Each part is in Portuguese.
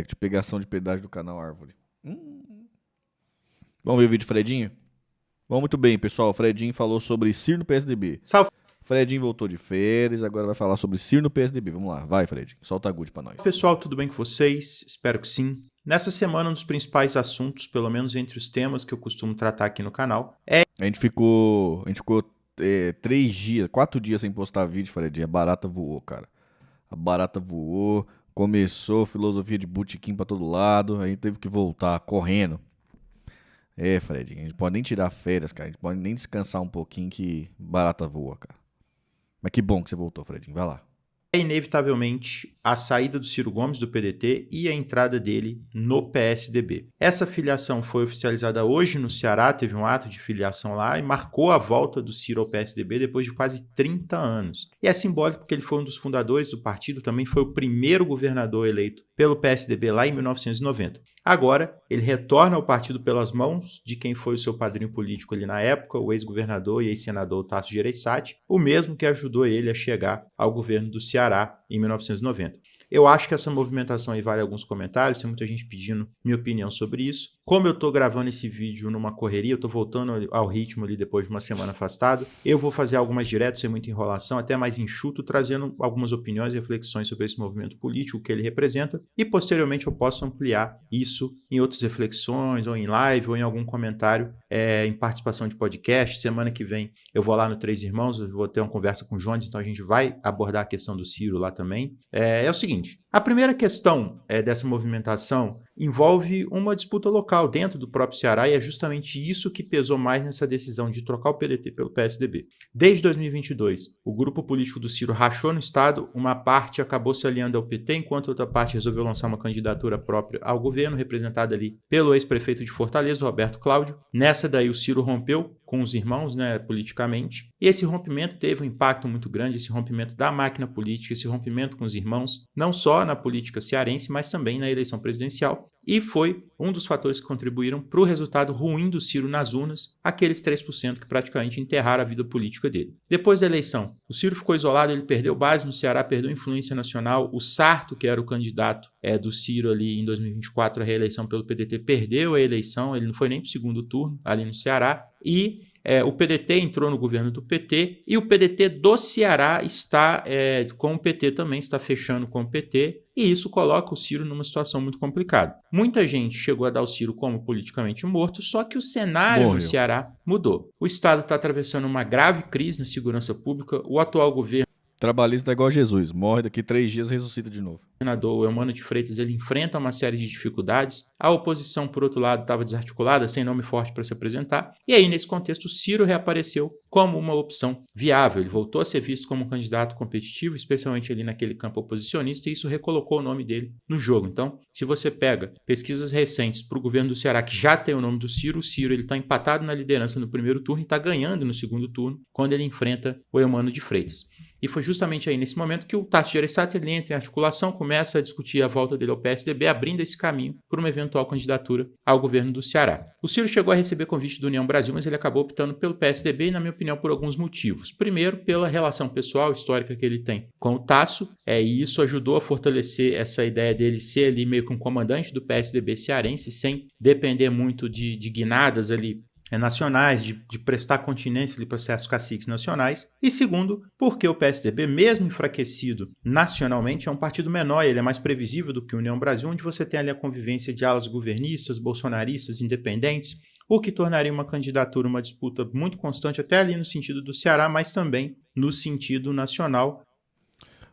react, pegação de pedágio do canal Árvore. Vamos ver o vídeo, Fredinho? Bom, muito bem, pessoal. O Fredinho falou sobre Ciro no PSDB. Salve, Fredinho voltou de férias, agora vai falar sobre Ciro no PSDB. Vamos lá, vai, Fredinho. Solta a good pra nós. pessoal, tudo bem com vocês? Espero que sim. Nessa semana, um dos principais assuntos, pelo menos entre os temas que eu costumo tratar aqui no canal, A gente ficou 3 dias, 4 dias sem postar vídeo, Fredinho. A barata voou, cara. A barata voou, começou filosofia de botequim pra todo lado, aí teve que voltar correndo. Fredinho, a gente pode nem tirar férias, cara. A gente pode nem descansar um pouquinho que barata voa, cara. Mas que bom que você voltou, Fredinho. Vai lá. é inevitavelmente a saída do Ciro Gomes do PDT e a entrada dele no PSDB. Essa filiação foi oficializada hoje no Ceará, teve um ato de filiação lá e marcou a volta do Ciro ao PSDB depois de quase 30 anos. E é simbólico porque ele foi um dos fundadores do partido, também foi o primeiro governador eleito pelo PSDB lá em 1990. Agora, ele retorna ao partido pelas mãos de quem foi o seu padrinho político ali na época, o ex-governador e ex-senador Tasso Gereissati, o mesmo que ajudou ele a chegar ao governo do Ceará em 1990. Eu acho que essa movimentação aí vale alguns comentários, tem muita gente pedindo minha opinião sobre isso. Como eu estou gravando esse vídeo numa correria, eu estou voltando ao ritmo ali depois de uma semana afastado, eu vou fazer algo mais direto, sem muita enrolação, até mais enxuto, trazendo algumas opiniões e reflexões sobre esse movimento político que ele representa, e posteriormente eu posso ampliar isso em outras reflexões, ou em live, ou em algum comentário, em participação de podcast. Semana que vem eu vou lá no Três Irmãos, eu vou ter uma conversa com o Jones, então a gente vai abordar a questão do Ciro lá também. É o seguinte, a primeira questão dessa movimentação envolve uma disputa local dentro do próprio Ceará e é justamente isso que pesou mais nessa decisão de trocar o PDT pelo PSDB. Desde 2022, o grupo político do Ciro rachou no estado, uma parte acabou se aliando ao PT, enquanto outra parte resolveu lançar uma candidatura própria ao governo, representada ali pelo ex-prefeito de Fortaleza, Roberto Cláudio. Nessa daí o Ciro rompeu com os irmãos, politicamente, e esse rompimento teve um impacto muito grande, esse rompimento da máquina política, esse rompimento com os irmãos, não só na política cearense, mas também na eleição presidencial, e foi um dos fatores que contribuíram para o resultado ruim do Ciro nas urnas, aqueles 3% que praticamente enterraram a vida política dele. Depois da eleição, o Ciro ficou isolado, ele perdeu base no Ceará, perdeu influência nacional, o Sarto, que era o candidato do Ciro ali em 2024, a reeleição pelo PDT, perdeu a eleição, ele não foi nem para o segundo turno ali no Ceará, e o PDT entrou no governo do PT e o PDT do Ceará está com o PT também, está fechando com o PT, e isso coloca o Ciro numa situação muito complicada. Muita gente chegou a dar o Ciro como politicamente morto, só que o cenário no Ceará mudou. O estado está atravessando uma grave crise na segurança pública, o atual governo Trabalhista é igual a Jesus, morre daqui 3 dias e ressuscita de novo. O governador Eumano de Freitas ele enfrenta uma série de dificuldades, a oposição, por outro lado, estava desarticulada, sem nome forte para se apresentar, e aí, nesse contexto, o Ciro reapareceu como uma opção viável. Ele voltou a ser visto como um candidato competitivo, especialmente ali naquele campo oposicionista, e isso recolocou o nome dele no jogo. Então, se você pega pesquisas recentes para o governo do Ceará, que já tem o nome do Ciro, o Ciro está empatado na liderança no primeiro turno e está ganhando no segundo turno, quando ele enfrenta o Eumano de Freitas. E foi justamente aí nesse momento que o Tasso Gereissati ele entra em articulação, começa a discutir a volta dele ao PSDB, abrindo esse caminho para uma eventual candidatura ao governo do Ceará. O Ciro chegou a receber convite do União Brasil, mas ele acabou optando pelo PSDB e, na minha opinião, por alguns motivos. Primeiro, pela relação pessoal, histórica que ele tem com o Tasso, e isso ajudou a fortalecer essa ideia dele ser ali meio que um comandante do PSDB cearense, sem depender muito de guinadas ali nacionais, de prestar continência para certos caciques nacionais, e segundo, porque o PSDB, mesmo enfraquecido nacionalmente, é um partido menor, ele é mais previsível do que a União Brasil, onde você tem ali a convivência de alas governistas, bolsonaristas, independentes, o que tornaria uma candidatura, uma disputa muito constante, até ali no sentido do Ceará, mas também no sentido nacional.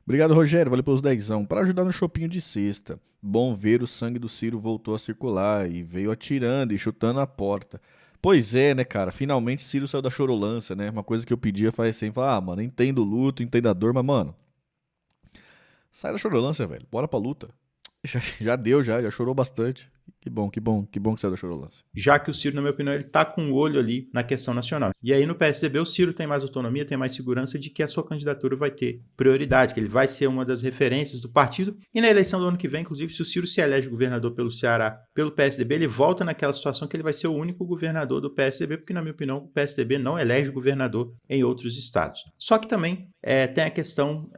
Obrigado, Rogério. Valeu pelos dezão. Para ajudar no chopinho de sexta. Bom ver o sangue do Ciro voltou a circular e veio atirando e chutando a porta. Pois é, né, cara? Finalmente Ciro saiu da chorolância, né? Uma coisa que eu pedia faz sempre. Mano, entendo o luto, entendo a dor, mas, mano, sai da chorolância, velho. Bora pra luta. Já deu, já chorou bastante. Que bom que saiu da chorolância. Já que o Ciro, na minha opinião, ele tá com o olho ali na questão nacional. E aí no PSDB o Ciro tem mais autonomia, tem mais segurança de que a sua candidatura vai ter prioridade, que ele vai ser uma das referências do partido. E na eleição do ano que vem, inclusive, se o Ciro se elege governador pelo Ceará, pelo PSDB, ele volta naquela situação que ele vai ser o único governador do PSDB, porque na minha opinião o PSDB não elege governador em outros estados. Só que também tem a questão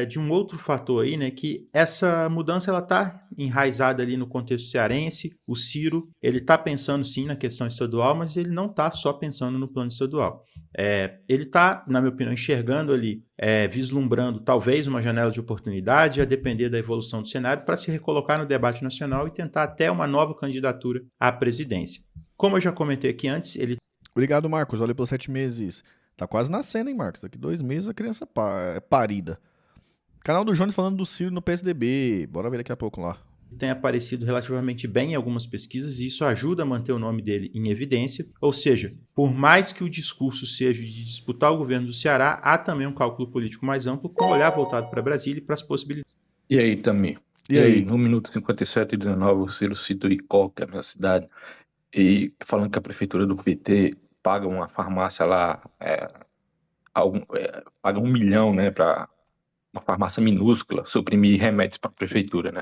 de um outro fator aí, né, que essa mudança ela está enraizada ali no contexto cearense. O Ciro ele está pensando sim na questão estadual, mas ele não está só pensando no plano estadual. Ele está, na minha opinião, enxergando ali, vislumbrando talvez uma janela de oportunidade, a depender da evolução do cenário, para se recolocar no debate nacional e tentar até uma nova candidatura à presidência. Como eu já comentei aqui antes, ele... Obrigado, Marcos. Olha pelos 7 meses. Tá quase nascendo, hein, Marcos? Daqui 2 meses a criança é parida. Canal do Jones falando do Ciro no PSDB. Bora ver daqui a pouco lá. tem aparecido relativamente bem em algumas pesquisas e isso ajuda a manter o nome dele em evidência. Ou seja, por mais que o discurso seja de disputar o governo do Ceará, há também um cálculo político mais amplo com o olhar voltado para Brasília e para as possibilidades. E aí, Tamir? E aí? No minuto 57:19, o Ciro cita o Icó, que é a minha cidade, e falando que a prefeitura do PT paga uma farmácia lá, paga 1 milhão, né, para uma farmácia minúscula suprimir remédios para a prefeitura, né?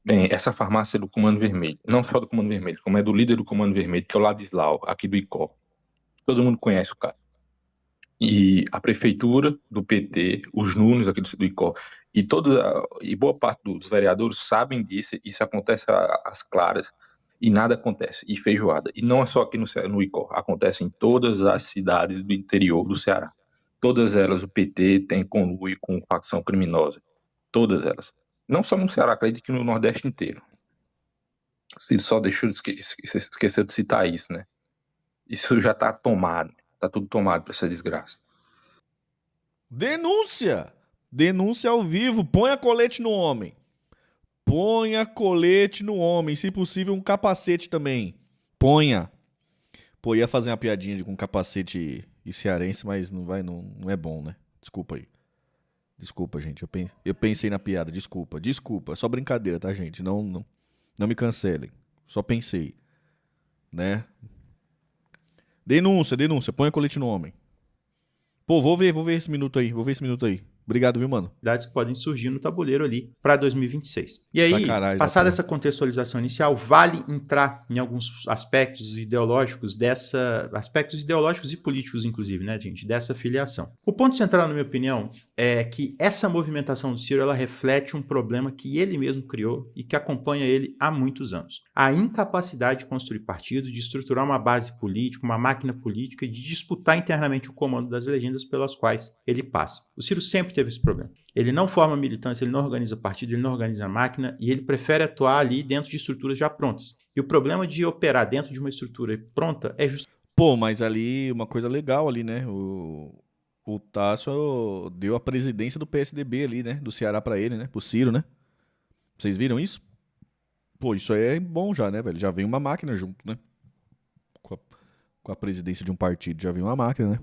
Bem, essa farmácia é do Comando Vermelho, não só do Comando Vermelho, como é do líder do Comando Vermelho, que é o Ladislau, aqui do Icó. Todo mundo conhece o cara. E a prefeitura do PT, os Nunes aqui do Icó, e boa parte dos vereadores sabem disso, isso acontece às claras, e nada acontece, e feijoada. E não é só aqui no Icó, acontece em todas as cidades do interior do Ceará. Todas elas o PT tem conluio com facção criminosa. Todas elas. Não só no Ceará, acredito que no Nordeste inteiro. Ele só esqueceu de citar isso, né? Isso já tá tomado. Tá tudo tomado pra essa desgraça. Denúncia! Denúncia ao vivo. Ponha colete no homem. Ponha colete no homem. Se possível, um capacete também. Ponha. Pô, ia fazer uma piadinha com capacete e cearense, mas não é bom, né? Desculpa aí. Desculpa, gente. Eu pensei na piada. Desculpa. É só brincadeira, tá, gente? Não me cancelem. Só pensei. Né? Denúncia. Põe colete no homem. Pô, vou ver esse minuto aí. Obrigado, viu, mano? Que podem surgir no tabuleiro ali para 2026. E aí, Sacanagem, passada essa contextualização inicial, vale entrar em alguns aspectos ideológicos aspectos ideológicos e políticos, inclusive, né, gente, dessa filiação. O ponto central, na minha opinião, é que essa movimentação do Ciro, ela reflete um problema que ele mesmo criou e que acompanha ele há muitos anos. A incapacidade de construir partido, de estruturar uma base política, uma máquina política e de disputar internamente o comando das legendas pelas quais ele passa. O Ciro sempre teve esse problema. Ele não forma militância, ele não organiza partido, ele não organiza máquina e ele prefere atuar ali dentro de estruturas já prontas. E o problema de operar dentro de uma estrutura pronta é justamente... Pô, mas ali, uma coisa legal ali, né? O Tasso deu a presidência do PSDB ali, né? Do Ceará pra ele, né? Pro Ciro, né? Vocês viram isso? Pô, isso aí é bom já, né, velho? Já vem uma máquina junto, né? Com a presidência de um partido, já vem uma máquina, né?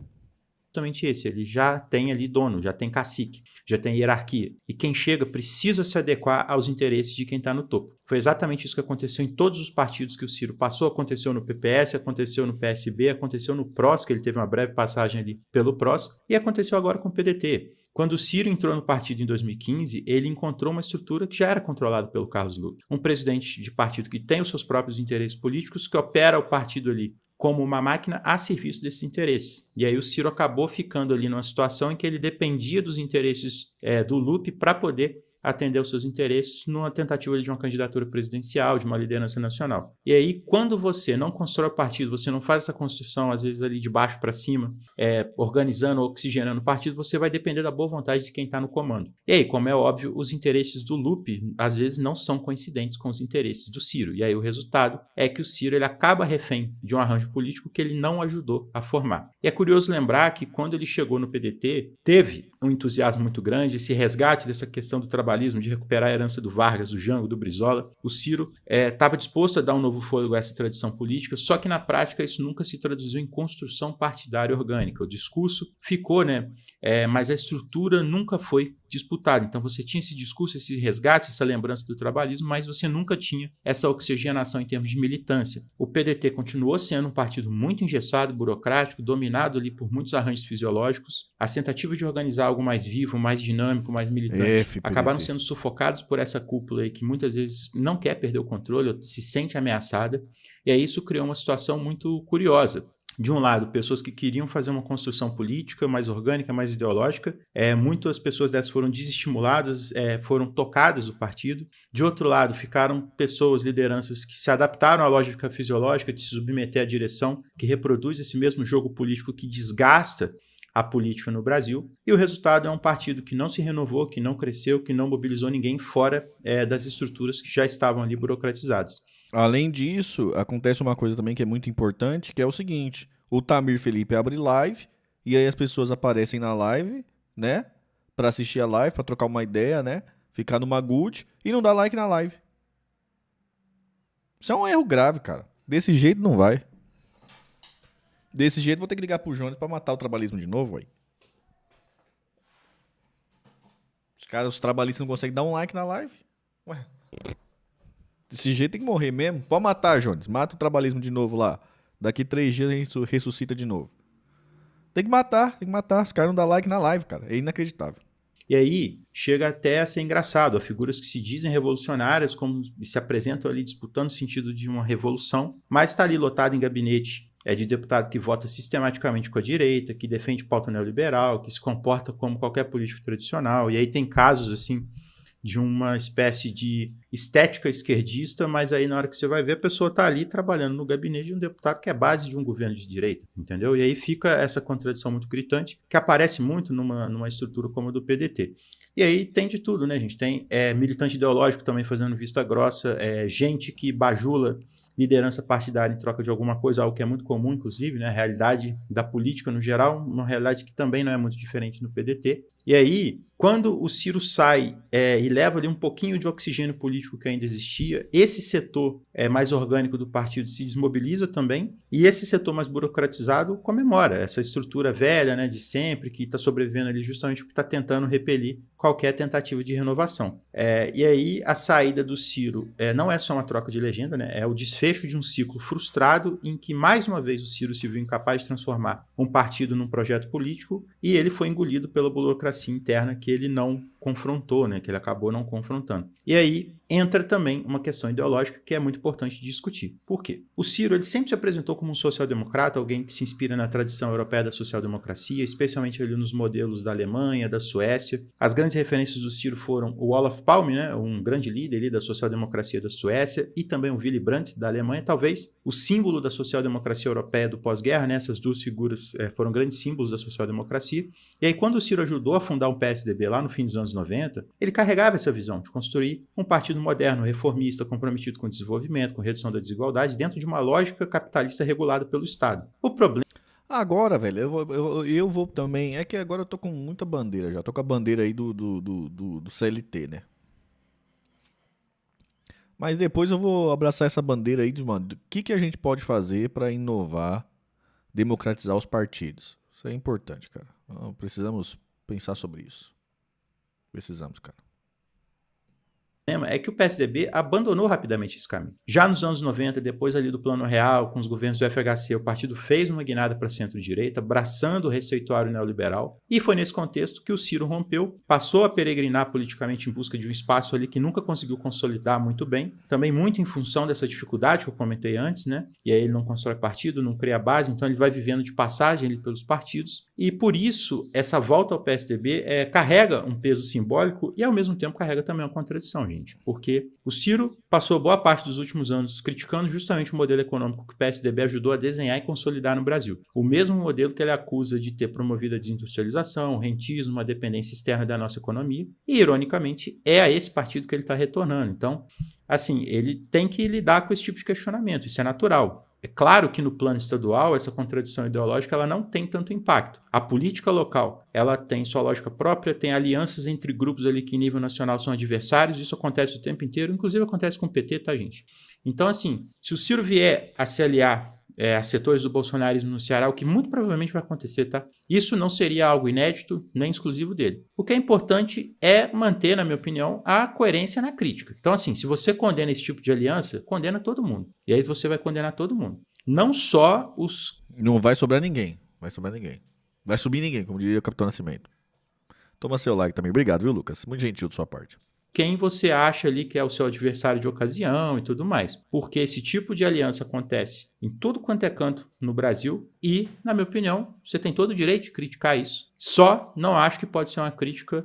Justamente esse, ele já tem ali dono, já tem cacique, já tem hierarquia. E quem chega precisa se adequar aos interesses de quem está no topo. Foi exatamente isso que aconteceu em todos os partidos que o Ciro passou. Aconteceu no PPS, aconteceu no PSB, aconteceu no PROS, que ele teve uma breve passagem ali pelo PROS, e aconteceu agora com o PDT. Quando o Ciro entrou no partido em 2015, ele encontrou uma estrutura que já era controlada pelo Carlos Lupe. Um presidente de partido que tem os seus próprios interesses políticos, que opera o partido ali como uma máquina a serviço desses interesses. E aí o Ciro acabou ficando ali numa situação em que ele dependia dos interesses do Lupe para poder atender os seus interesses numa tentativa de uma candidatura presidencial, de uma liderança nacional. E aí, quando você não constrói o partido, você não faz essa construção, às vezes, ali de baixo para cima, organizando, oxigenando o partido, você vai depender da boa vontade de quem está no comando. E aí, como é óbvio, os interesses do Lupe, às vezes, não são coincidentes com os interesses do Ciro. E aí, o resultado é que o Ciro ele acaba refém de um arranjo político que ele não ajudou a formar. E é curioso lembrar que, quando ele chegou no PDT, teve um entusiasmo muito grande, esse resgate dessa questão do trabalhismo, de recuperar a herança do Vargas, do Jango, do Brizola. O Ciro estava disposto a dar um novo fôlego a essa tradição política, só que na prática isso nunca se traduziu em construção partidária orgânica. O discurso ficou, né? Mas a estrutura nunca foi disputada. Então você tinha esse discurso, esse resgate, essa lembrança do trabalhismo, mas você nunca tinha essa oxigenação em termos de militância. O PDT continuou sendo um partido muito engessado, burocrático, dominado ali por muitos arranjos fisiológicos. As tentativas de organizar algo mais vivo, mais dinâmico, mais militante, acabaram sendo sufocados por essa cúpula aí que muitas vezes não quer perder o controle ou se sente ameaçada. E aí isso criou uma situação muito curiosa. de um lado, pessoas que queriam fazer uma construção política mais orgânica, mais ideológica. Muitas pessoas dessas foram desestimuladas, foram tocadas do partido. De outro lado, ficaram pessoas, lideranças que se adaptaram à lógica fisiológica de se submeter à direção que reproduz esse mesmo jogo político que desgasta a política no Brasil. E o resultado é um partido que não se renovou, que não cresceu, que não mobilizou ninguém fora das estruturas que já estavam ali burocratizadas. Além disso, acontece uma coisa também que é muito importante, que é o seguinte: o Tamir Felipe abre live, e aí as pessoas aparecem na live, né? Pra assistir a live, pra trocar uma ideia, né? Ficar numa good e não dá like na live. Isso é um erro grave, cara. Desse jeito não vai. Desse jeito vou ter que ligar pro Jones pra matar o trabalhismo de novo, aí. Os trabalhistas não conseguem dar um like na live. Ué. Desse jeito tem que morrer mesmo. Pode matar, Jones. Mata o trabalhismo de novo lá. Daqui 3 dias a gente ressuscita de novo. Tem que matar. Os caras não dão like na live, cara. É inacreditável. E aí chega até a ser engraçado. Há figuras que se dizem revolucionárias, como se apresentam ali disputando o sentido de uma revolução, mas está ali lotado em gabinete de deputado que vota sistematicamente com a direita, que defende pauta neoliberal, que se comporta como qualquer político tradicional. E aí tem casos assim de uma espécie de estética esquerdista, mas aí na hora que você vai ver, a pessoa está ali trabalhando no gabinete de um deputado que é base de um governo de direita, entendeu? E aí fica essa contradição muito gritante, que aparece muito numa estrutura como a do PDT. E aí tem de tudo, né, gente? Tem militante ideológico também fazendo vista grossa, gente que bajula liderança partidária em troca de alguma coisa, algo que é muito comum, inclusive, né? A realidade da política no geral, uma realidade que também não é muito diferente no PDT. E aí, quando o Ciro sai e leva ali um pouquinho de oxigênio político que ainda existia, esse setor mais orgânico do partido se desmobiliza também, e esse setor mais burocratizado comemora essa estrutura velha, né, de sempre, que está sobrevivendo ali justamente porque está tentando repelir qualquer tentativa de renovação. E aí, a saída do Ciro não é só uma troca de legenda, né, é o desfecho de um ciclo frustrado em que, mais uma vez, o Ciro se viu incapaz de transformar um partido num projeto político, e ele foi engolido pela burocracia interna que ele não confrontou, né, que ele acabou não confrontando. E aí entra também uma questão ideológica que é muito importante de discutir. Por quê? O Ciro ele sempre se apresentou como um social-democrata, alguém que se inspira na tradição europeia da social-democracia, especialmente ali nos modelos da Alemanha, da Suécia. As grandes referências do Ciro foram o Olof Palme, né, um grande líder ali da social-democracia da Suécia, e também o Willy Brandt, da Alemanha, talvez o símbolo da social-democracia europeia do pós-guerra, né, essas duas figuras foram grandes símbolos da social-democracia. E aí, quando o Ciro ajudou a fundar o PSDB lá no fim dos anos 90, ele carregava essa visão de construir um partido moderno, reformista, comprometido com o desenvolvimento, com redução da desigualdade, dentro de uma lógica capitalista regulada pelo Estado. O problema... Agora, velho, eu vou também... É que agora eu tô com muita bandeira já. Tô com a bandeira aí do CLT, né? Mas depois eu vou abraçar essa bandeira aí de, mano, o que a gente pode fazer para inovar, democratizar os partidos. Isso é importante, cara. Precisamos pensar sobre isso. Precisamos, cara. É que o PSDB abandonou rapidamente esse caminho. Já nos anos 90, depois ali do Plano Real, com os governos do FHC, o partido fez uma guinada para centro-direita, abraçando o receituário neoliberal, e foi nesse contexto que o Ciro rompeu, passou a peregrinar politicamente em busca de um espaço ali que nunca conseguiu consolidar muito bem, também muito em função dessa dificuldade que eu comentei antes, né? E aí ele não constrói partido, não cria base, então ele vai vivendo de passagem ali pelos partidos, e por isso essa volta ao PSDB carrega um peso simbólico e ao mesmo tempo carrega também uma contradição, gente. Porque o Ciro passou boa parte dos últimos anos criticando justamente o modelo econômico que o PSDB ajudou a desenhar e consolidar no Brasil. O mesmo modelo que ele acusa de ter promovido a desindustrialização, o rentismo, a dependência externa da nossa economia. E, ironicamente, é a esse partido que ele está retornando. Então, assim, ele tem que lidar com esse tipo de questionamento. Isso é natural. É claro que no plano estadual, essa contradição ideológica ela não tem tanto impacto. A política local ela tem sua lógica própria, tem alianças entre grupos ali que em nível nacional são adversários, isso acontece o tempo inteiro, inclusive acontece com o PT, tá, gente? Então, assim, se o Ciro vier a se aliar a setores do bolsonarismo no Ceará, o que muito provavelmente vai acontecer, tá? Isso não seria algo inédito, nem exclusivo dele. O que é importante é manter, na minha opinião, a coerência na crítica. Então, assim, se você condena esse tipo de aliança, condena todo mundo. E aí você vai condenar todo mundo. Não só os... Não vai sobrar ninguém. Vai subir ninguém, como diria o Capitão Nascimento. Toma seu like também. Obrigado, viu, Lucas? Muito gentil de sua parte. quem você acha ali que é o seu adversário de ocasião e tudo mais. Porque esse tipo de aliança acontece em tudo quanto é canto no Brasil e, na minha opinião, você tem todo o direito de criticar isso. Só não acho que pode ser uma crítica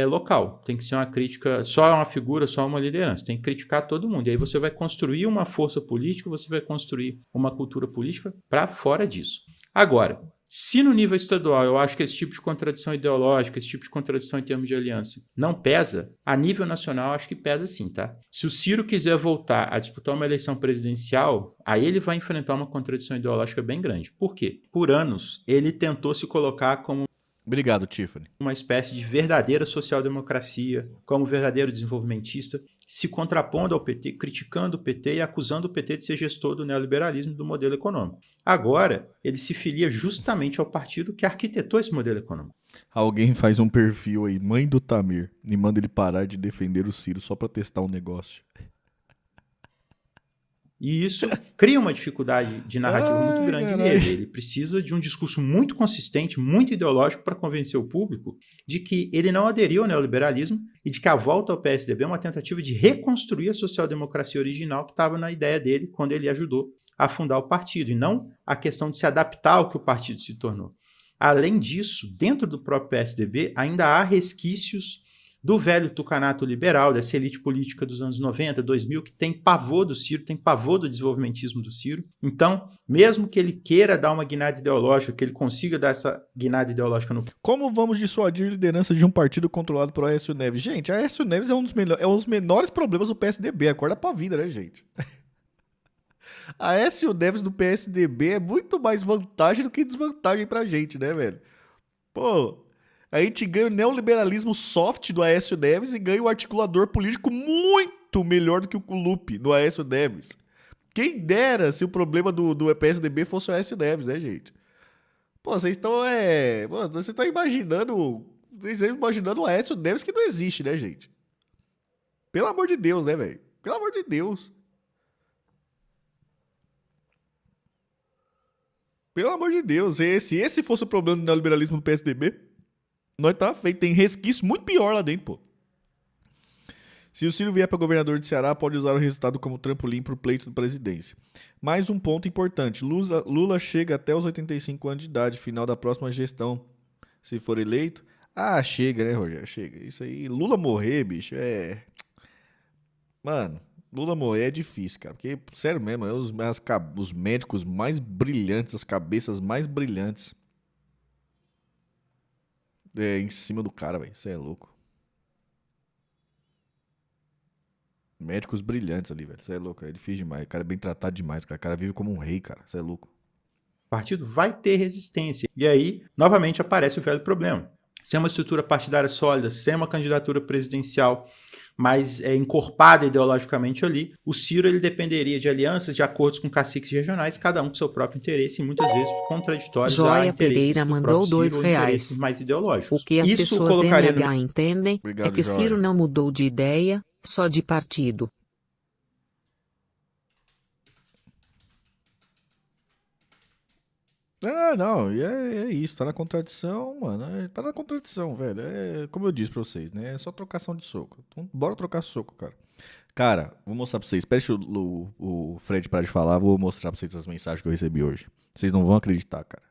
local. Tem que ser uma crítica, só uma figura, só uma liderança. Tem que criticar todo mundo. E aí você vai construir uma força política, você vai construir uma cultura política para fora disso. Agora, se no nível estadual eu acho que esse tipo de contradição ideológica, esse tipo de contradição em termos de aliança não pesa, a nível nacional acho que pesa sim, tá? Se o Ciro quiser voltar a disputar uma eleição presidencial, aí ele vai enfrentar uma contradição ideológica bem grande. Por quê? Por anos, ele tentou se colocar como Obrigado, Tiffany. uma espécie de verdadeira social-democracia, como verdadeiro desenvolvimentista, se contrapondo ao PT, criticando o PT e acusando o PT de ser gestor do neoliberalismo e do modelo econômico. Agora, ele se filia justamente ao partido que arquitetou esse modelo econômico. Alguém faz um perfil aí, mãe do Tamir, e manda ele parar de defender o Ciro só pra testar um negócio. E isso cria uma dificuldade de narrativa muito grande nele. Ele precisa de um discurso muito consistente, muito ideológico para convencer o público de que ele não aderiu ao neoliberalismo e de que a volta ao PSDB é uma tentativa de reconstruir a social-democracia original que estava na ideia dele quando ele ajudou a fundar o partido, e não a questão de se adaptar ao que o partido se tornou. Além disso, dentro do próprio PSDB, ainda há resquícios do velho tucanato liberal, dessa elite política dos anos 90, 2000, que tem pavor do Ciro, tem pavor do desenvolvimentismo do Ciro. Então, mesmo que ele queira dar uma guinada ideológica, que ele consiga dar essa guinada ideológica no... Como vamos dissuadir a liderança de um partido controlado por Aécio Neves? Gente, Aécio Neves é um dos menores problemas do PSDB. Acorda pra vida, né, gente? Aécio Neves do PSDB é muito mais vantagem do que desvantagem pra gente, né, velho? Pô... A gente ganha o neoliberalismo soft do Aécio Neves e ganha o articulador político muito melhor do que o Lupe do Aécio Neves. Quem dera se o problema do PSDB fosse o Aécio Neves, né, gente? Pô, vocês estão você tá imaginando... Vocês estão imaginando o Aécio Neves que não existe, né, gente? Pelo amor de Deus, né, velho? Pelo amor de Deus. Pelo amor de Deus. Se esse fosse o problema do neoliberalismo do PSDB... Nós tá feito, tem resquício muito pior lá dentro, pô. Se o Ciro vier para governador de Ceará, pode usar o resultado como trampolim pro pleito da presidência. Mais um ponto importante, Lula chega até os 85 anos de idade, final da próxima gestão, se for eleito. Ah, chega, né, Rogério? Chega. Isso aí, Lula morrer, bicho, Mano, Lula morrer é difícil, cara, porque, sério mesmo, os médicos mais brilhantes, as cabeças mais brilhantes... em cima do cara, velho. Você é louco. Médicos brilhantes ali, velho. Você é louco. É difícil demais. O cara é bem tratado demais, cara. O cara vive como um rei, cara. Você é louco. O partido vai ter resistência. E aí, novamente, aparece o velho problema. Sem uma estrutura partidária sólida, sem uma candidatura presidencial mais encorpada ideologicamente ali, o Ciro ele dependeria de alianças, de acordos com caciques regionais, cada um com seu próprio interesse e muitas vezes contraditórios a interesses Pereira do mandou próprio Ciro, ou R$2. interesses mais ideológicos. O que as Isso pessoas colocaria NH entendem Obrigado, é que Joia. Ciro não mudou de ideia, só de partido. Não, e é isso, tá na contradição, mano. Tá na contradição, velho. É como eu disse pra vocês, né? É só trocação de soco. Então, bora trocar soco, cara. Cara, vou mostrar pra vocês. Espera o Fred parar de falar, vou mostrar pra vocês as mensagens que eu recebi hoje. Vocês não vão acreditar, cara.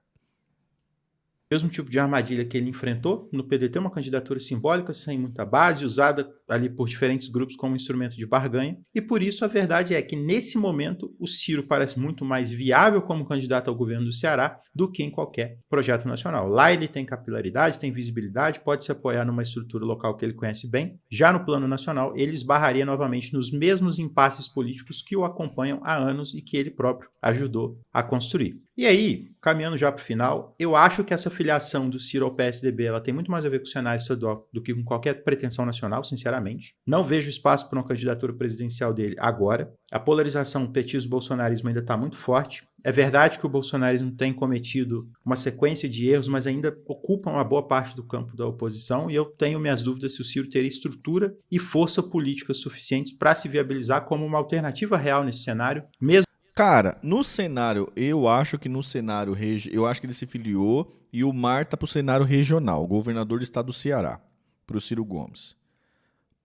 Mesmo tipo de armadilha que ele enfrentou no PDT, uma candidatura simbólica, sem muita base, usada ali por diferentes grupos como instrumento de barganha. E por isso a verdade é que nesse momento o Ciro parece muito mais viável como candidato ao governo do Ceará do que em qualquer projeto nacional. Lá ele tem capilaridade, tem visibilidade, pode se apoiar numa estrutura local que ele conhece bem. Já no plano nacional, ele esbarraria novamente nos mesmos impasses políticos que o acompanham há anos e que ele próprio ajudou a construir. E aí, caminhando já para o final, eu acho que essa filiação do Ciro ao PSDB ela tem muito mais a ver com o cenário estadual do que com qualquer pretensão nacional, sinceramente. Não vejo espaço para uma candidatura presidencial dele agora. A polarização petismo-bolsonarismo ainda está muito forte. É verdade que o bolsonarismo tem cometido uma sequência de erros, mas ainda ocupa uma boa parte do campo da oposição, e eu tenho minhas dúvidas se o Ciro teria estrutura e força política suficientes para se viabilizar como uma alternativa real nesse cenário, mesmo. Cara, no cenário, eu acho que ele se filiou e o Mar tá pro cenário regional, governador do estado do Ceará, pro Ciro Gomes.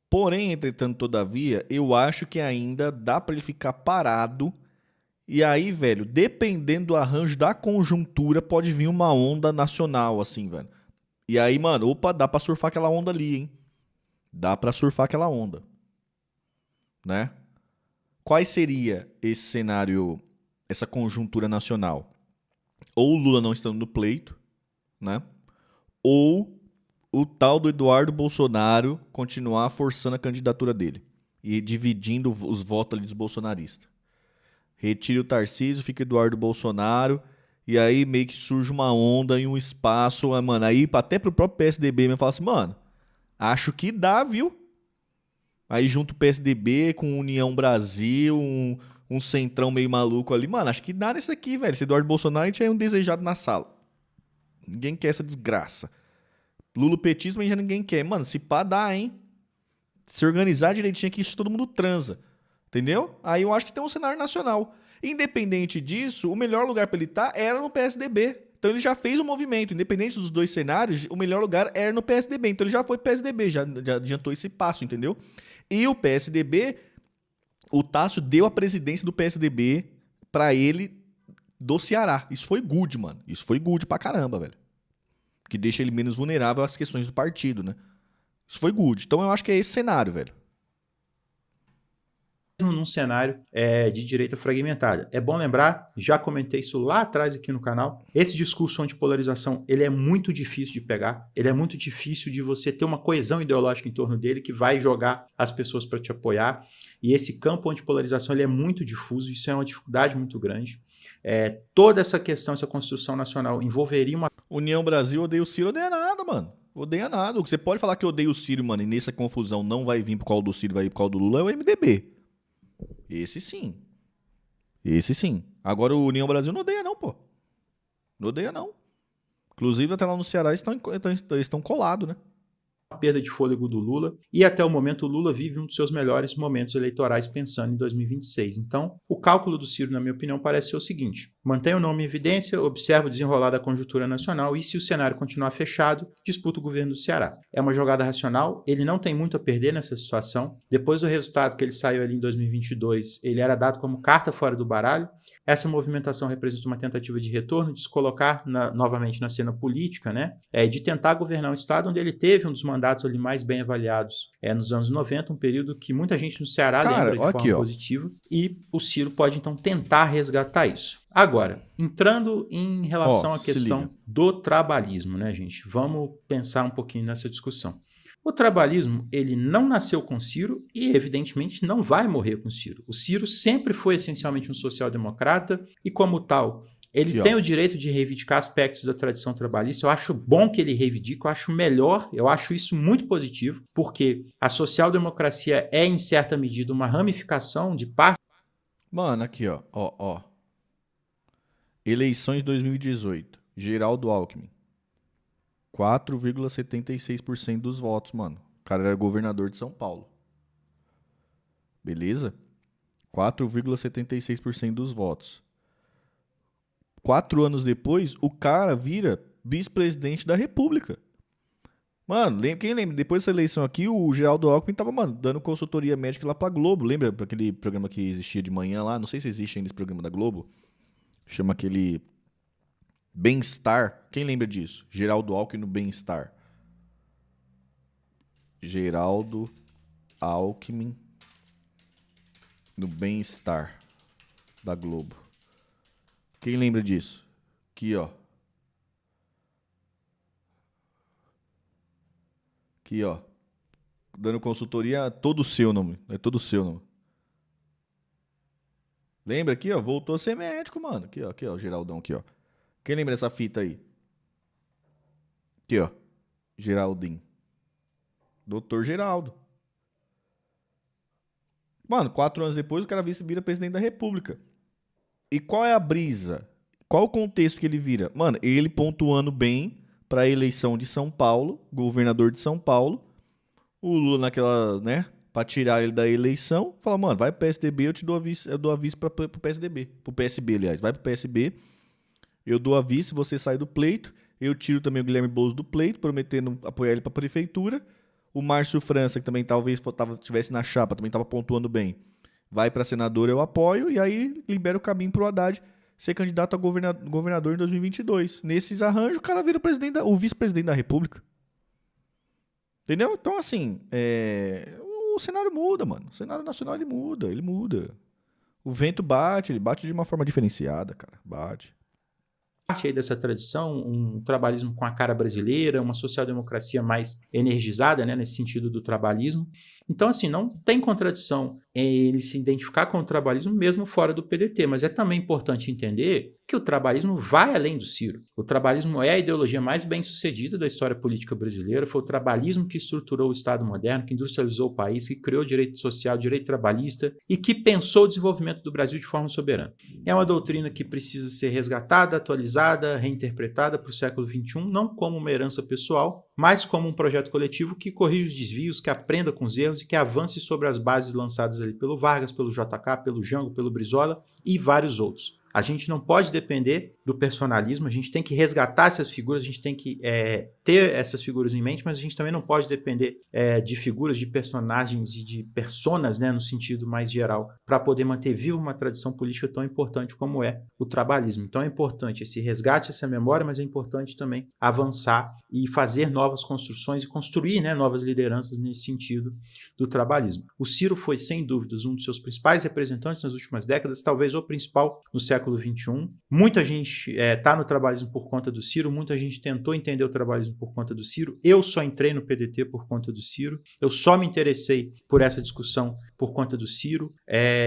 Porém, entretanto, todavia, eu acho que ainda dá pra ele ficar parado. E aí, velho, dependendo do arranjo da conjuntura, pode vir uma onda nacional, assim, velho. E aí, mano, opa, dá pra surfar aquela onda ali, hein? Dá pra surfar aquela onda, né? Qual seria esse cenário, essa conjuntura nacional? Ou o Lula não estando no pleito, né? Ou o tal do Eduardo Bolsonaro continuar forçando a candidatura dele e dividindo os votos ali dos bolsonaristas. Retire o Tarcísio, fica Eduardo Bolsonaro, e aí meio que surge uma onda e um espaço, mano, aí até pro próprio PSDB mesmo fala assim, mano, acho que dá, viu? Aí junto o PSDB com União Brasil, um centrão meio maluco ali, mano, acho que dá nisso aqui, velho. Esse Eduardo Bolsonaro, a gente é um desejado na sala. Ninguém quer essa desgraça. Lulopetismo já ninguém quer. Mano, se pá dá, hein? Se organizar direitinho aqui, todo mundo transa. Entendeu? Aí eu acho que tem um cenário nacional. Independente disso, o melhor lugar pra ele estar era no PSDB. Então ele já fez o movimento. Independente dos dois cenários, o melhor lugar era no PSDB. Então ele já foi pro PSDB, já adiantou esse passo, entendeu? E o PSDB, o Tássio deu a presidência do PSDB pra ele do Ceará. Isso foi good, mano. Isso foi good pra caramba, velho. Que deixa ele menos vulnerável às questões do partido, né? Isso foi good. Então eu acho que é esse cenário, velho. Num cenário de direita fragmentada. É bom lembrar, já comentei isso lá atrás aqui no canal, esse discurso antipolarização, ele é muito difícil de pegar, ele é muito difícil de você ter uma coesão ideológica em torno dele que vai jogar as pessoas para te apoiar, e esse campo antipolarização ele é muito difuso, isso é uma dificuldade muito grande. Toda essa questão, essa construção nacional envolveria uma... União Brasil odeia o Ciro, odeia nada, mano. Odeia nada. O que você pode falar que odeia o Ciro, mano, e nessa confusão não vai vir por causa do Ciro, vai vir por causa do Lula, é o MDB. Esse sim. Esse sim. Agora o União Brasil não odeia não, pô. Não odeia não. Inclusive até lá no Ceará eles estão colados, né? A perda de fôlego do Lula, e até o momento o Lula vive um dos seus melhores momentos eleitorais pensando em 2026. Então, o cálculo do Ciro, na minha opinião, parece ser o seguinte: mantenha o nome em evidência, observa o desenrolar da conjuntura nacional e, se o cenário continuar fechado, disputa o governo do Ceará. É uma jogada racional, ele não tem muito a perder nessa situação. Depois do resultado que ele saiu ali em 2022, ele era dado como carta fora do baralho. Essa movimentação representa uma tentativa de retorno, de se colocar novamente na cena política, né? De tentar governar um estado onde ele teve um dos mandatos ali mais bem avaliados nos anos 90, um período que muita gente no Ceará lembra de forma positiva, e o Ciro pode então tentar resgatar isso. Agora, entrando em relação à questão do trabalhismo, né, gente? Vamos pensar um pouquinho nessa discussão. O trabalhismo, ele não nasceu com Ciro e, evidentemente, não vai morrer com Ciro. O Ciro sempre foi essencialmente um social-democrata e, como tal, ele tem o direito de reivindicar aspectos da tradição trabalhista. Eu acho bom que ele reivindique, eu acho melhor, eu acho isso muito positivo, porque a social-democracia é, em certa medida, uma ramificação de parte... Mano, aqui, ó. Eleições 2018. Geraldo Alckmin. 4,76% dos votos, mano. O cara era governador de São Paulo. Beleza? 4,76% dos votos. 4 anos depois, o cara vira vice-presidente da República. Mano, quem lembra? Depois dessa eleição aqui, o Geraldo Alckmin tava, mano, dando consultoria médica lá pra Globo. Lembra aquele programa que existia de manhã lá? Não sei se existe ainda esse programa da Globo. Chama aquele... Bem-Estar. Quem lembra disso? Geraldo Alckmin no Bem-Estar. Geraldo Alckmin no Bem-Estar da Globo. Quem lembra disso? Aqui, ó. Aqui, ó. Dando consultoria, todo seu nome. É todo seu nome. Lembra aqui, ó? Voltou a ser médico, mano. Aqui, ó. O Geraldão aqui, ó. Quem lembra dessa fita aí? Aqui, ó. Geraldinho. Doutor Geraldo. Mano, 4 anos depois o cara vira presidente da República. E qual é a brisa? Qual o contexto que ele vira? Mano, ele pontuando bem pra eleição de São Paulo, governador de São Paulo. O Lula naquela, né? Pra tirar ele da eleição. Fala, mano, vai pro PSDB, eu dou a vice pro PSDB. Pro PSB, aliás. Vai pro PSB. Eu dou a vice, você sai do pleito. Eu tiro também o Guilherme Boulos do pleito, prometendo apoiar ele pra prefeitura. O Márcio França, que também talvez estivesse na chapa, também estava pontuando bem, vai para senador, eu apoio, e aí libera o caminho para o Haddad ser candidato a governador em 2022. Nesses arranjos, o cara vira o vice-presidente da República. Entendeu? Então, assim, o cenário muda, mano. O cenário nacional, ele muda. O vento bate, ele bate de uma forma diferenciada, cara. Bate. Parte aí dessa tradição, um trabalhismo com a cara brasileira, uma social-democracia mais energizada, né, nesse sentido do trabalhismo. Então, assim, não tem contradição em ele se identificar com o trabalhismo mesmo fora do PDT, mas é também importante entender que o trabalhismo vai além do Ciro. O trabalhismo é a ideologia mais bem-sucedida da história política brasileira, foi o trabalhismo que estruturou o Estado moderno, que industrializou o país, que criou direito social, direito trabalhista e que pensou o desenvolvimento do Brasil de forma soberana. É uma doutrina que precisa ser resgatada, atualizada, reinterpretada para o século XXI, não como uma herança pessoal, mas como um projeto coletivo que corrija os desvios, que aprenda com os erros e que avance sobre as bases lançadas ali pelo Vargas, pelo JK, pelo Jango, pelo Brizola e vários outros. A gente não pode depender do personalismo, a gente tem que resgatar essas figuras, a gente tem que ter essas figuras em mente, mas a gente também não pode depender de figuras, de personagens e de personas, né, no sentido mais geral, para poder manter viva uma tradição política tão importante como é o trabalhismo. Então é importante esse resgate, essa memória, mas é importante também avançar e fazer novas construções e construir, né, novas lideranças nesse sentido do trabalhismo. O Ciro foi, sem dúvidas, um dos seus principais representantes nas últimas décadas, talvez o principal no século XXI. Muita gente está no trabalhismo por conta do Ciro, muita gente tentou entender o trabalhismo por conta do Ciro. Eu só entrei no PDT por conta do Ciro, eu só me interessei por essa discussão por conta do Ciro.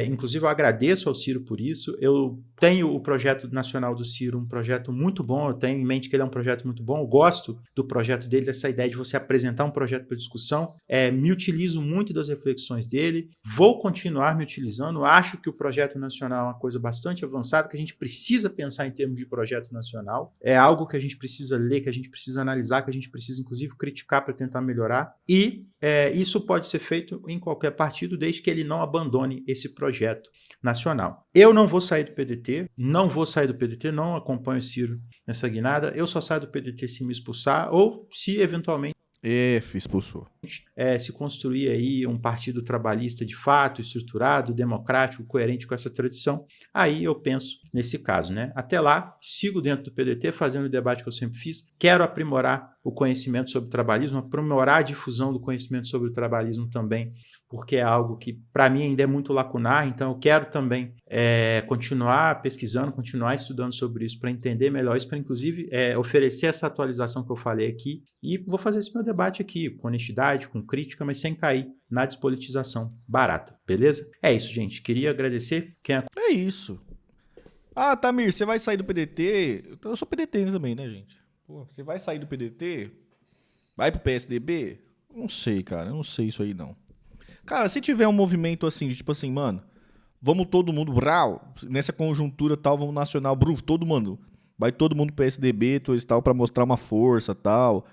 Inclusive, eu agradeço ao Ciro por isso. Eu tenho o projeto nacional do Ciro, um projeto muito bom, eu tenho em mente que ele é um projeto muito bom, eu gosto do projeto dele, dessa ideia de você apresentar um projeto para discussão, me utilizo muito das reflexões dele, vou continuar me utilizando, acho que o projeto nacional é uma coisa bastante avançada, que a gente precisa pensar em termos de projeto nacional, é algo que a gente precisa ler, que a gente precisa analisar, que a gente precisa, inclusive, criticar para tentar melhorar, e isso pode ser feito em qualquer partido, desde que ele não abandone esse projeto nacional. Eu não vou sair do PDT, não acompanho o Ciro nessa guinada, eu só saio do PDT se me expulsar, ou se, eventualmente, expulsou. Se construir aí um partido trabalhista de fato, estruturado, democrático, coerente com essa tradição, aí eu penso nesse caso, né? Até lá, sigo dentro do PDT, fazendo o debate que eu sempre fiz, quero aprimorar o conhecimento sobre o trabalhismo, aprimorar a difusão do conhecimento sobre o trabalhismo também, porque é algo que para mim ainda é muito lacunar, então eu quero também continuar pesquisando, continuar estudando sobre isso, para entender melhor isso, para inclusive oferecer essa atualização que eu falei aqui, e vou fazer esse meu debate aqui, com honestidade, com crítica, mas sem cair na despolitização barata, beleza? É isso, gente, queria agradecer É isso. Ah, Tamir, você vai sair do PDT? Eu sou PDT também, né, gente? Pô, você vai sair do PDT? Vai pro PSDB? Não sei, cara, eu não sei isso aí, não. Cara, se tiver um movimento assim, de tipo assim, mano, vamos todo mundo, nessa conjuntura tal, vamos nacional, todo mundo, vai todo mundo pro PSDB, tal, pra mostrar uma força, tal.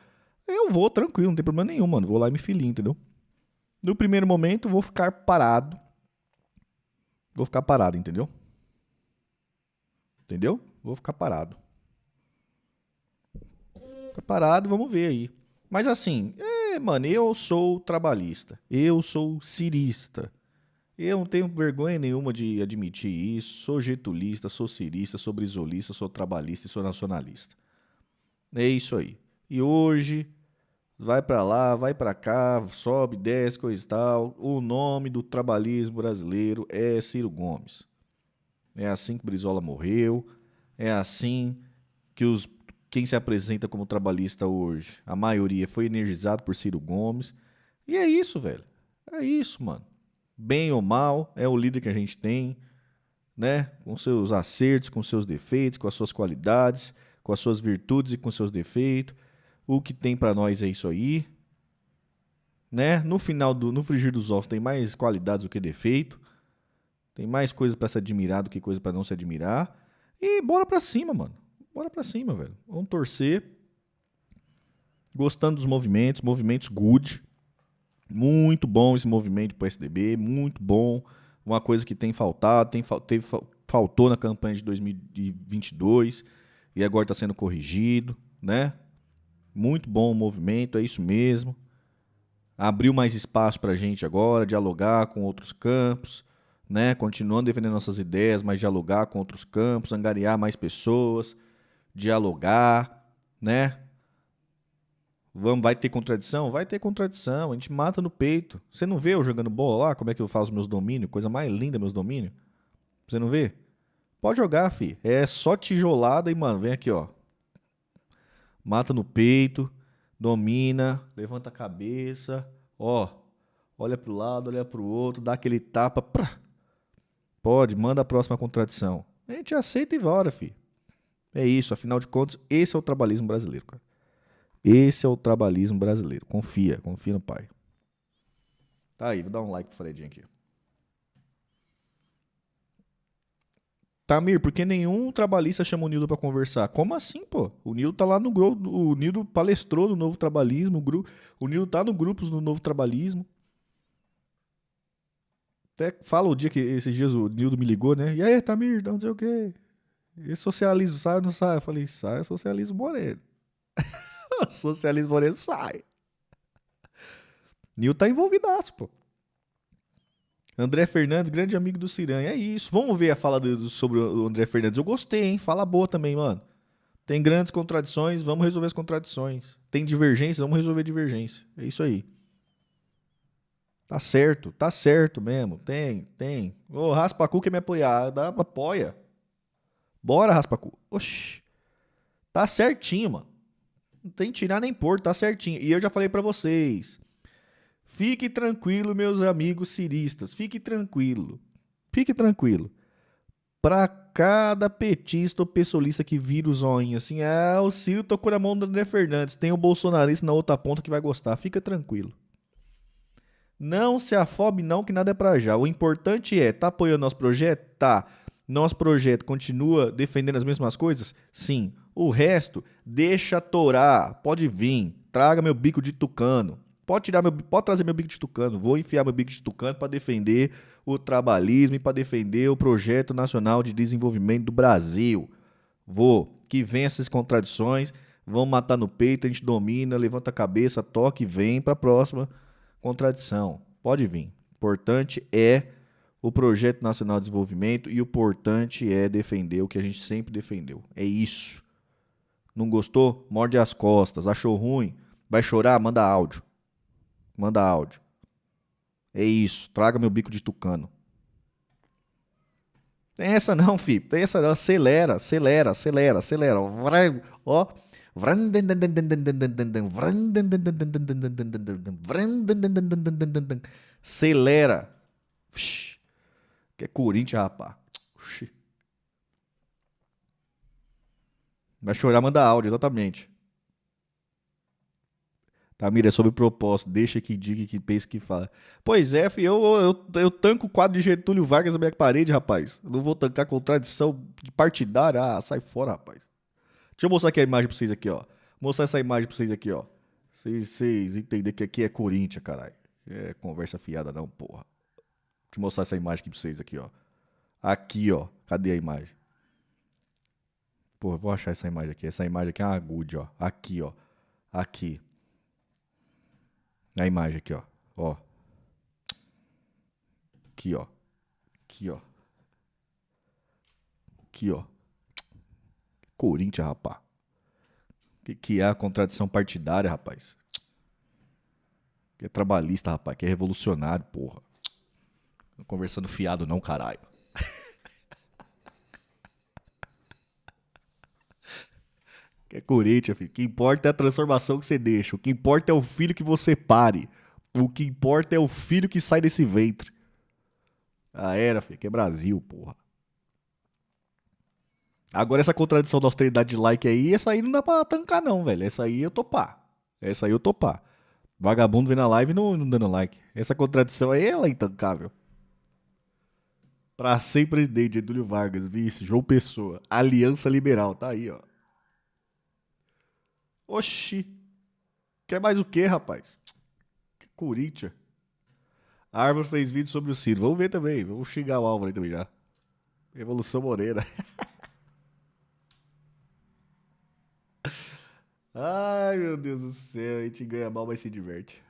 Eu vou tranquilo, não tem problema nenhum, mano, vou lá e me filir, entendeu? No primeiro momento, vou ficar parado. Entendeu? Entendeu? Vou ficar parado. Ficar parado, vamos ver aí. Mas assim, mano, eu sou trabalhista. Eu sou cirista. Eu não tenho vergonha nenhuma de admitir isso. Sou getulista, sou cirista, sou brizolista, sou trabalhista e sou nacionalista. É isso aí. E hoje, vai pra lá, vai pra cá, sobe, desce, coisa e tal. O nome do trabalhismo brasileiro é Ciro Gomes. É assim que Brizola morreu. É assim que quem se apresenta como trabalhista hoje, a maioria foi energizado por Ciro Gomes. E é isso, velho. É isso, mano. Bem ou mal, é o líder que a gente tem, né? Com seus acertos, com seus defeitos, com as suas qualidades, com as suas virtudes e com seus defeitos. O que tem pra nós é isso aí, né? No frigir dos ovos tem mais qualidades do que defeito. Tem mais coisa pra se admirar do que coisa pra não se admirar. E bora pra cima, mano. Bora pra cima, velho. Vamos torcer. Gostando dos movimentos good. Muito bom esse movimento pro PSDB, muito bom. Uma coisa que tem faltado, faltou na campanha de 2022 e agora está sendo corrigido, né? Muito bom o movimento, é isso mesmo. Abriu mais espaço pra gente agora, dialogar com outros campos, né? Continuando defendendo nossas ideias, mas dialogar com outros campos, angariar mais pessoas, dialogar, né? Vai ter contradição? Vai ter contradição. A gente mata no peito. Você não vê eu jogando bola lá? Como é que eu faço meus domínios? Coisa mais linda, meus domínios. Você não vê? Pode jogar, fi. É só tijolada e, mano, vem aqui, ó. Mata no peito, domina, levanta a cabeça, ó. Olha pro lado, olha pro outro, dá aquele tapa. Prá. Pode, manda a próxima contradição. A gente aceita e bora, fi. É isso, afinal de contas, esse é o trabalhismo brasileiro, cara. Esse é o trabalhismo brasileiro. Confia no pai. Tá aí, vou dar um like pro Fredinho aqui. Tamir, por que nenhum trabalhista chama o Nildo pra conversar? Como assim, pô? O Nildo tá lá no grupo, o Nildo palestrou no Novo Trabalhismo, o Nildo tá no grupos do Novo Trabalhismo. Até fala o dia que esses dias o Nildo me ligou, né? E aí, Tamir, não sei o quê. Esse socialismo sai ou não sai? Eu falei, sai, socialismo moreno. Socialismo moreno sai. Nildo tá envolvidaço, pô. André Fernandes, grande amigo do Ciranha. É isso. Vamos ver a fala sobre o André Fernandes. Eu gostei, hein? Fala boa também, mano. Tem grandes contradições, vamos resolver as contradições. Tem divergências, vamos resolver divergência. É isso aí. Tá certo mesmo. Tem. Ô, Raspacu quer me apoiar. Apoia. Bora, Raspacu. Oxi. Tá certinho, mano. Não tem que tirar nem pôr, tá certinho. E eu já falei pra vocês. Fique tranquilo, meus amigos ciristas. Fique tranquilo. Pra cada petista ou pessoalista que vira o zoinho assim, o Ciro tocou na mão do André Fernandes. Tem o bolsonarista na outra ponta que vai gostar. Fica tranquilo. Não se afobe não, que nada é pra já. O importante tá apoiando nosso projeto? Tá. Nosso projeto continua defendendo as mesmas coisas? Sim. O resto, deixa torar. Pode vir. Traga meu bico de tucano. Pode trazer meu bico de tucano. Vou enfiar meu bico de tucano para defender o trabalhismo e para defender o Projeto Nacional de Desenvolvimento do Brasil. Vou. Que venha essas contradições. Vamos matar no peito, a gente domina, levanta a cabeça, toca e vem para a próxima contradição. Pode vir. O importante é o Projeto Nacional de Desenvolvimento e o importante é defender o que a gente sempre defendeu. É isso. Não gostou? Morde as costas. Achou ruim? Vai chorar? Manda áudio. É isso. Traga meu bico de tucano. Tem essa não, filho. Tem essa não. Acelera. Ó. Acelera. Que é Corinthians, rapaz. Vai chorar, manda áudio, exatamente. Tamira, é sobre propósito. Deixa que diga, que pense, que fala. Pois é, filho, eu tanco o quadro de Getúlio Vargas na minha parede, rapaz. Eu não vou tancar contradição de partidária. Ah, sai fora, rapaz. Deixa eu mostrar aqui a imagem pra vocês aqui, ó. Mostrar essa imagem pra vocês aqui, ó. Vocês entenderem que aqui é Corinthians, caralho. É conversa fiada não, porra. Deixa eu mostrar essa imagem aqui pra vocês aqui, ó. Aqui, ó. Cadê a imagem? Porra, eu vou achar essa imagem aqui. Essa imagem aqui é uma good, ó. Aqui, ó. Aqui. A imagem aqui, ó. Ó. Aqui, ó. Aqui, ó. Aqui, ó. Corinthians, rapaz. Que é a contradição partidária, rapaz. Que é trabalhista, rapaz. Que é revolucionário, porra. Não conversando fiado não, caralho. Que é Corinthians, filho. O que importa é a transformação que você deixa. O que importa é o filho que você pare. O que importa é o filho que sai desse ventre. Ah, era, filho. Que é Brasil, porra. Agora essa contradição da austeridade de like aí, essa aí não dá pra tancar não, velho. Essa aí eu topar. Vagabundo vem na live e não dando like. Essa contradição aí, ela é intancável. Pra ser presidente, Getúlio Vargas, vice, João Pessoa, Aliança Liberal, tá aí, ó. Oxi. Quer mais o quê, rapaz? Corinthians. A Árvore fez vídeo sobre o Ciro. Vamos ver também. Vamos xingar o Álvaro aí também já. Revolução Moreira. Ai, meu Deus do céu. A gente ganha mal, mas se diverte.